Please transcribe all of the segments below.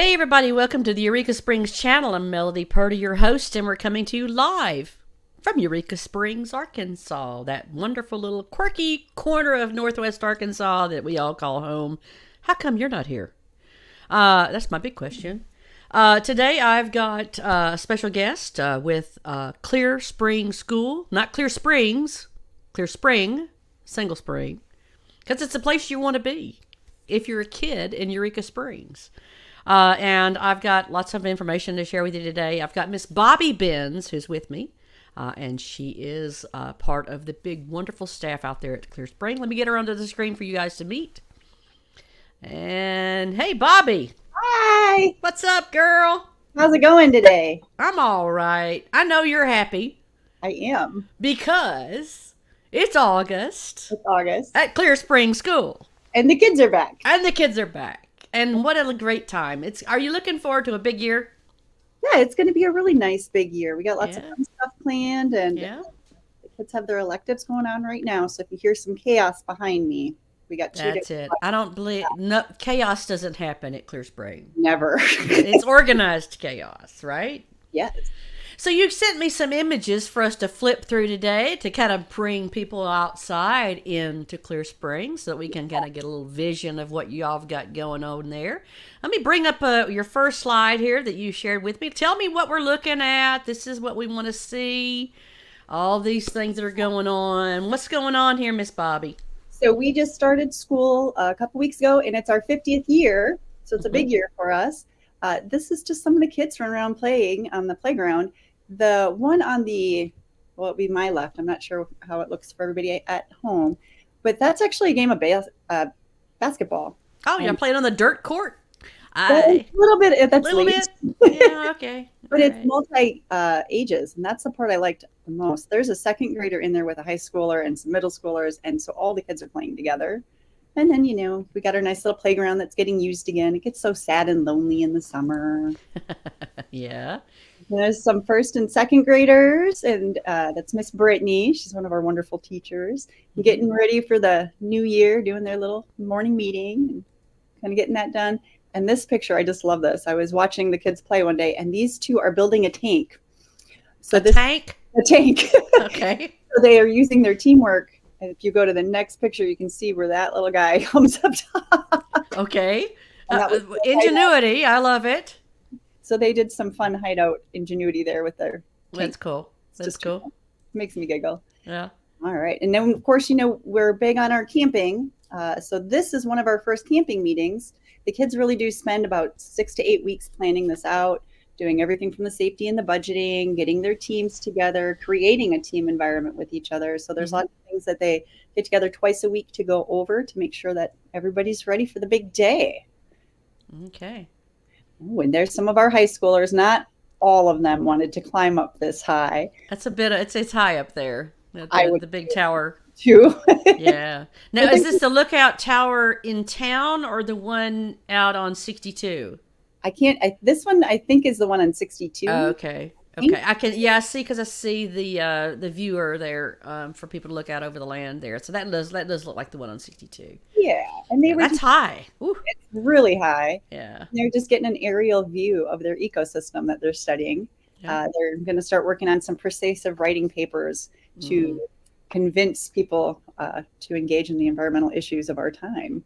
Hey everybody, welcome to the Eureka Springs channel. I'm Melody Purdy, your host, and we're coming to you live from Eureka Springs, Arkansas. That wonderful little quirky corner of Northwest Arkansas that we all call home. How come you're not here? That's my big question. Today I've got a special guest with Clear Spring School. Not Clear Springs, Clear Spring, single spring. Because it's a place you want to be if you're a kid in Eureka Springs. And I've got lots of information to share with you today. I've got Miss Bobby Benz, who's with me, and she is part of the big, wonderful staff out there at Clear Spring. Let me get her onto the screen for you guys to meet. And hey, Bobby. Hi. What's up, girl? How's it going today? I'm all right. I know you're happy. I am. Because it's August. It's August. At Clear Spring School. And the kids are back. And the kids are back. And what a great time. Are you looking forward to a big year? Yeah, it's going to be a really nice big year. We got lots of fun stuff planned, and the kids have their electives going on right now. So if you hear some chaos behind me, we got two. That's it. I don't believe chaos doesn't happen at Clear Spring. Never. It's organized chaos, right? Yes. So you sent me some images for us to flip through today to kind of bring people outside into Clear Spring so that we can kind of get a little vision of what you all have got going on there. Let me bring up your first slide here that you shared with me. Tell me what we're looking at. This is what we want to see. All these things that are going on. What's going on here, Miss Bobby? So we just started school a couple weeks ago, and it's our 50th year. So it's a big year for us. This is just some of the kids running around playing on the playground. The one on it would be my left. I'm not sure how it looks for everybody at home, but that's actually a game of basketball. Oh, you're playing on the dirt court? A little bit. That's a little bit. Yeah, okay. But it's multi ages, and that's the part I liked the most. There's a second grader in there with a high schooler and some middle schoolers, and so all the kids are playing together. And then, we got our nice little playground that's getting used again. It gets so sad and lonely in the summer. Yeah. There's some first and second graders, and that's Miss Brittany. She's one of our wonderful teachers. Getting ready for the new year, doing their little morning meeting, and kind of getting that done. And this picture, I just love this. I was watching the kids play one day, and these two are building a tank. So a tank? A tank. Okay. So they are using their teamwork. And if you go to the next picture, you can see where that little guy comes up top. Okay. Ingenuity. I love it. So they did some fun hideout ingenuity there with their tank. That's cool. That's cool. Makes me giggle. Yeah. All right. And then, of course, we're big on our camping. So this is one of our first camping meetings. The kids really do spend about 6 to 8 weeks planning this out, doing everything from the safety and the budgeting, getting their teams together, creating a team environment with each other. So there's lots of things that they get together twice a week to go over to make sure that everybody's ready for the big day. Okay. Oh, and there's some of our high schoolers. Not all of them wanted to climb up this high. That's a bit. It's high up there. The big tower. Too. Yeah. Now, is this the lookout tower in town or the one out on 62? This one I think is the one on 62. Oh, okay. Okay. I see, because I see the viewer there for people to look out over the land there. So that does look like the one on 62. Yeah. And that's high. Ooh. It's really high. Yeah. They're just getting an aerial view of their ecosystem that they're studying. Yeah. They're going to start working on some persuasive writing papers to convince people to engage in the environmental issues of our time.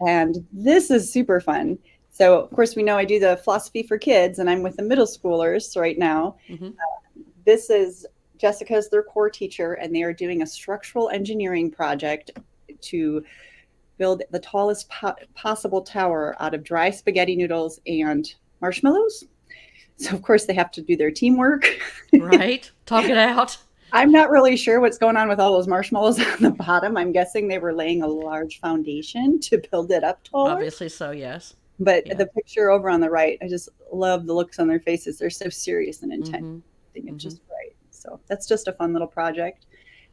And this is super fun. So, of course, we know I do the philosophy for kids, and I'm with the middle schoolers right now. This is Jessica's their core teacher, and they are doing a structural engineering project to build the tallest possible tower out of dry spaghetti noodles and marshmallows. So, of course, they have to do their teamwork. Right. Talk it out. I'm not really sure what's going on with all those marshmallows on the bottom. I'm guessing they were laying a large foundation to build it up taller. Obviously so, yes. But the picture over on the right, I just love the looks on their faces. They're so serious and intent. I think it's just right. So that's just a fun little project.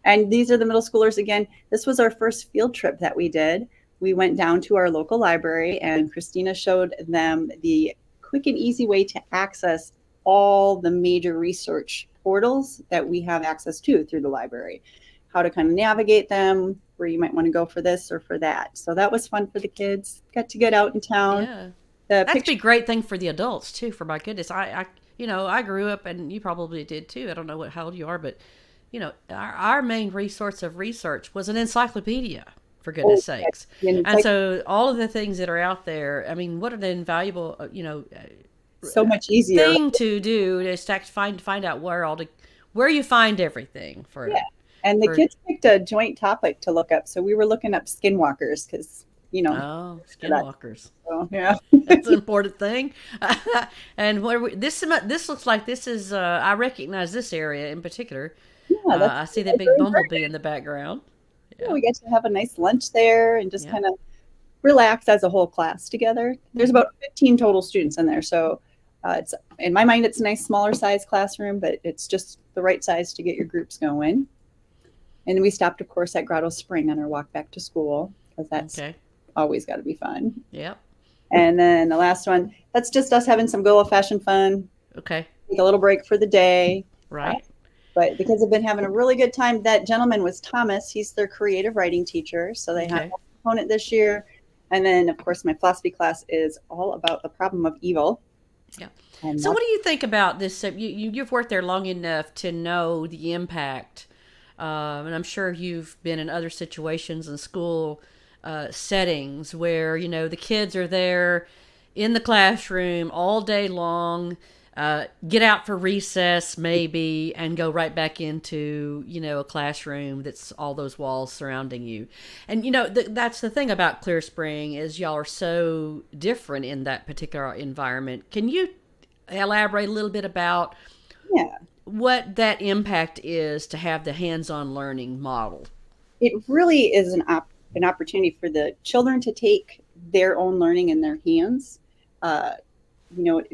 And these are the middle schoolers again. This was our first field trip that we did. We went down to our local library, and Christina showed them the quick and easy way to access all the major research portals that we have access to through the library, how to kind of navigate them, where you might want to go for this or for that. So that was fun for the kids. Got to get out in town. Yeah. The That'd be picture, a great thing for the adults too. For my goodness, I grew up, and you probably did too. I don't know how old you are, but our main resource of research was an encyclopedia. For goodness oh, sakes, and and like so all of the things that are out there. I mean, what an invaluable, so much easier. thing to do is to find out where you find everything Yeah. for And the for kids picked a joint topic to look up. So we were looking up skinwalkers because, oh, that. skinwalkers. So, yeah. That's an important thing. And this looks like this is I recognize this area in particular. Yeah, I see that that's big really bumblebee great. in the background. Yeah, Yeah, we get to have a nice lunch there and just yeah. kind of relax as a whole class together. There's Hmm. about 15 total students in there. So it's in my mind, it's a nice smaller size classroom, but it's just the right size to get your groups going. And we stopped, of course, at Grotto Spring on our walk back to school because that's Okay. always got to be fun. Yep. And then the last one, that's just us having some good old fashioned fun, Okay. take a little break for the day. Uh, Right. but the kids have been having a really good time. That gentleman was Thomas. He's their creative writing teacher. So they have Okay. a component this year. And then, of course, my philosophy class is all about the problem of evil. Yeah. And So, that's what do you think about this? You've worked there long enough to know the impact, and I'm sure you've been in other situations in school settings where the kids are there in the classroom all day long. Get out for recess maybe and go right back into a classroom that's all those walls surrounding you. And that's the thing about Clear Spring is y'all are so different in that particular environment. Can you elaborate a little bit about yeah, what that impact is to have the hands-on learning model? it really is an opportunity for the children to take their own learning in their hands. Uh,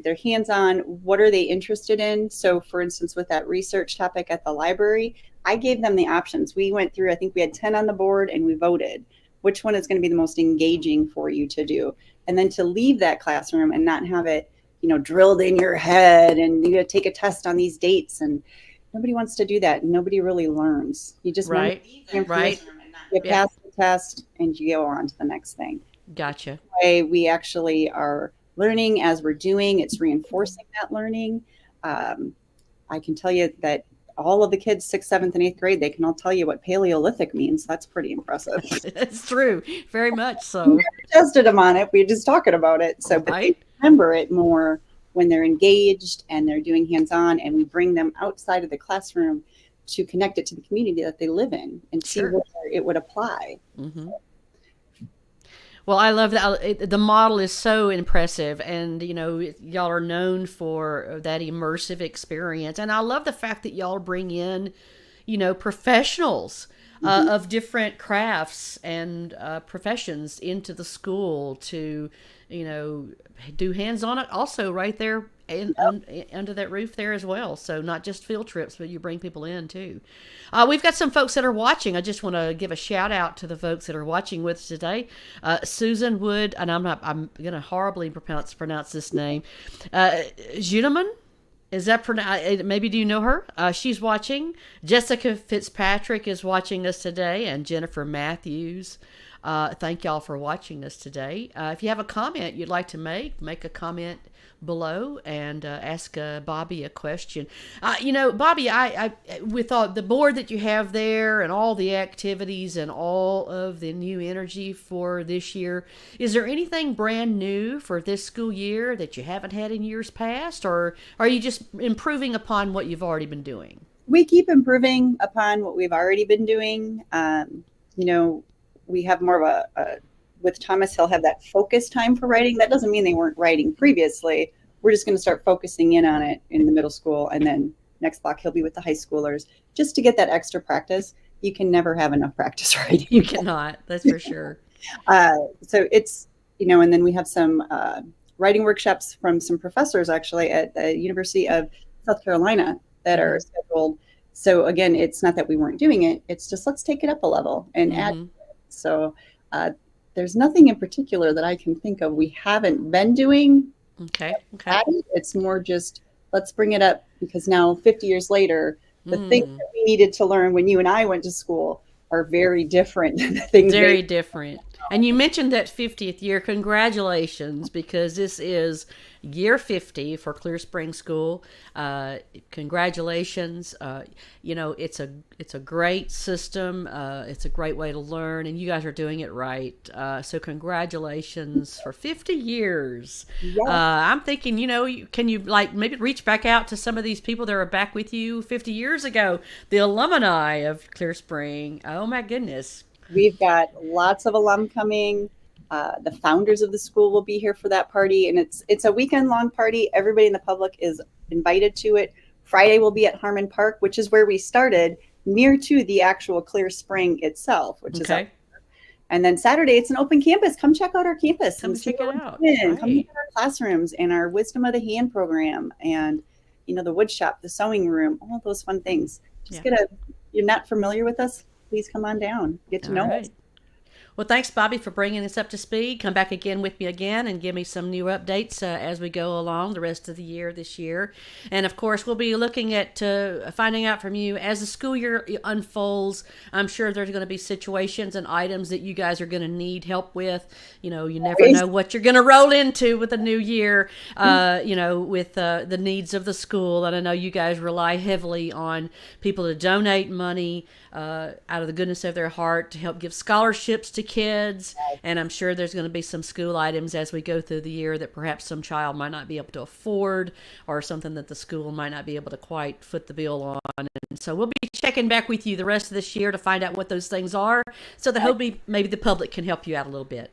their hands on what are they interested in. So for instance, with that research topic at the library, I gave them the options. We went through, I think we had 10 on the board, and we voted which one is going to be the most engaging for you to do. And then to leave that classroom and not have it drilled in your head and you got to take a test on these dates, and nobody wants to do that. Nobody really learns. You just Right. Right. you Yeah. pass the test and you go on to the next thing. Gotcha. Way we actually are learning as we're doing, it's reinforcing that learning. I can tell you that all of the kids, 6th, 7th, and 8th grade, they can all tell you what Paleolithic means. That's pretty impressive. That's true. Very much We so. never tested them on it. We were just talking about it. So, but they Right. remember it more when they're engaged and they're doing hands-on, and we bring them outside of the classroom to connect it to the community that they live in and see Sure. where it would apply. Hmm. Well, I love that. The model is so impressive, and y'all are known for that immersive experience. And I love the fact that y'all bring in, professionals of different crafts and professions into the school to, do hands-on it also right there under that roof there as well. So not just field trips, but you bring people in too. We've got some folks that are watching. I just want to give a shout out to the folks that are watching with us today. Susan Wood, and I'm going to horribly pronounce this name. Juneman? Is that maybe do you know her? She's watching. Jessica Fitzpatrick is watching us today, and Jennifer Matthews. Thank y'all for watching us today. If you have a comment you'd like to make a comment below and ask Bobby a question. Bobby, I with all the board that you have there and all the activities and all of the new energy for this year, is there anything brand new for this school year that you haven't had in years past, or are you just improving upon what you've already been doing? We keep improving upon what we've already been doing. We have more of with Thomas, he'll have that focus time for writing. That doesn't mean they weren't writing previously. We're just going to start focusing in on it in the middle school. And then next block, he'll be with the high schoolers just to get that extra practice. You can never have enough practice writing. You cannot, that's for sure. So it's, and then we have some writing workshops from some professors actually at the University of South Carolina that are scheduled. So again, it's not that we weren't doing it. It's just, let's take it up a level and add. So there's nothing in particular that I can think of we haven't been doing. Okay. It's more just, let's bring it up because now 50 years later, the things that we needed to learn when you and I went to school are very different than the things very different. And you mentioned that 50th year. Congratulations, because this is year 50 for Clear Spring School. Congratulations. It's a great system. It's a great way to learn, and you guys are doing it right. So congratulations for 50 years. Yes. I'm thinking, can you like maybe reach back out to some of these people that were back with you 50 years ago, the alumni of Clear Spring? Oh my goodness. We've got lots of alum coming. The founders of the school will be here for that party, and it's a weekend-long party. Everybody in the public is invited to it. Friday will be at Harmon Park, which is where we started, near to the actual Clear Spring itself, which is up there. And then Saturday, it's an open campus. Come check out our campus. Come check it out. Right. Come look at our classrooms and our Wisdom of the Hand program, and the wood shop, the sewing room, all those fun things. You're not familiar with us, please come on down. Get to know us. Well, thanks, Bobby, for bringing us up to speed. Come back again with me again and give me some new updates as we go along the rest of the year this year. And, of course, we'll be looking at finding out from you as the school year unfolds. I'm sure there's going to be situations and items that you guys are going to need help with. You never know what you're going to roll into with the new year, with the needs of the school. And I know you guys rely heavily on people to donate money out of the goodness of their heart to help give scholarships to kids, and I'm sure there's going to be some school items as we go through the year that perhaps some child might not be able to afford, or something that the school might not be able to quite foot the bill on. And so we'll be checking back with you the rest of this year to find out what those things are, so that hopefully maybe the public can help you out a little bit.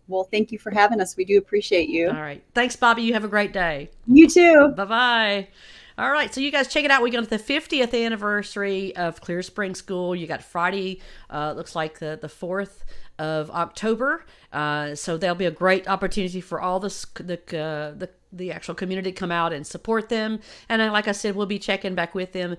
Well, thank you for having us. We do appreciate you. All right. Thanks, Bobby. You have a great day. You too. Bye-bye. All right, so you guys check it out. We got the 50th anniversary of Clear Spring School. You got Friday, looks like the 4th of October. So there'll be a great opportunity for all the actual community to come out and support them. And like I said, we'll be checking back with them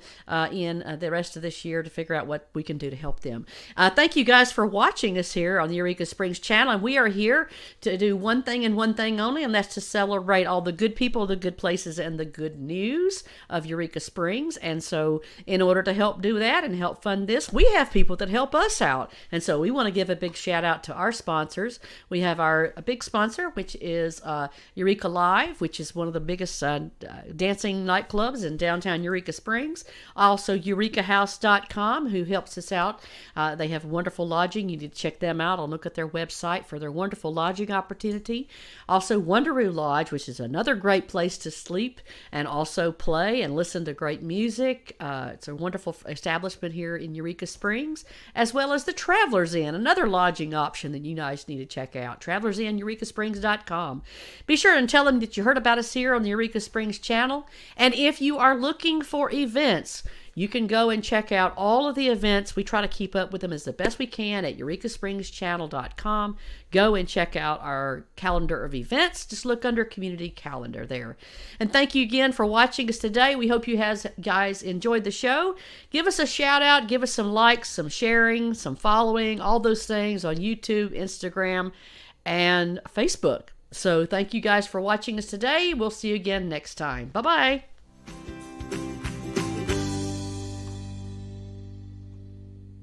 in the rest of this year to figure out what we can do to help them. Thank you guys for watching us here on the Eureka Springs channel. And we are here to do one thing and one thing only, and that's to celebrate all the good people, the good places, and the good news of Eureka Springs. And so in order to help do that and help fund this, we have people that help us out. And so we want to give a big shout out to our sponsors. We have a big sponsor, which is Eureka Live, which is one of the biggest dancing nightclubs in downtown Eureka Springs. Also, EurekaHouse.com, who helps us out. They have wonderful lodging. You need to check them out and look at their website for their wonderful lodging opportunity. Also, Wonderoo Lodge, which is another great place to sleep and also play and listen to great music. It's a wonderful establishment here in Eureka Springs, as well as the Travelers Inn, another lodging option that you guys need to check out. Travelers Inn, EurekaSprings.com. Be sure and tell them that you heard about us here on the Eureka Springs channel. And if you are looking for events, you can go and check out all of the events. We try to keep up with them as the best we can at EurekaSpringsChannel.com. Go and check out our calendar of events. Just look under Community Calendar there. And thank you again for watching us today. We hope you guys enjoyed the show. Give us a shout out. Give us some likes, some sharing, some following, all those things on YouTube, Instagram, and Facebook. So thank you guys for watching us today. We'll see you again next time. Bye-bye.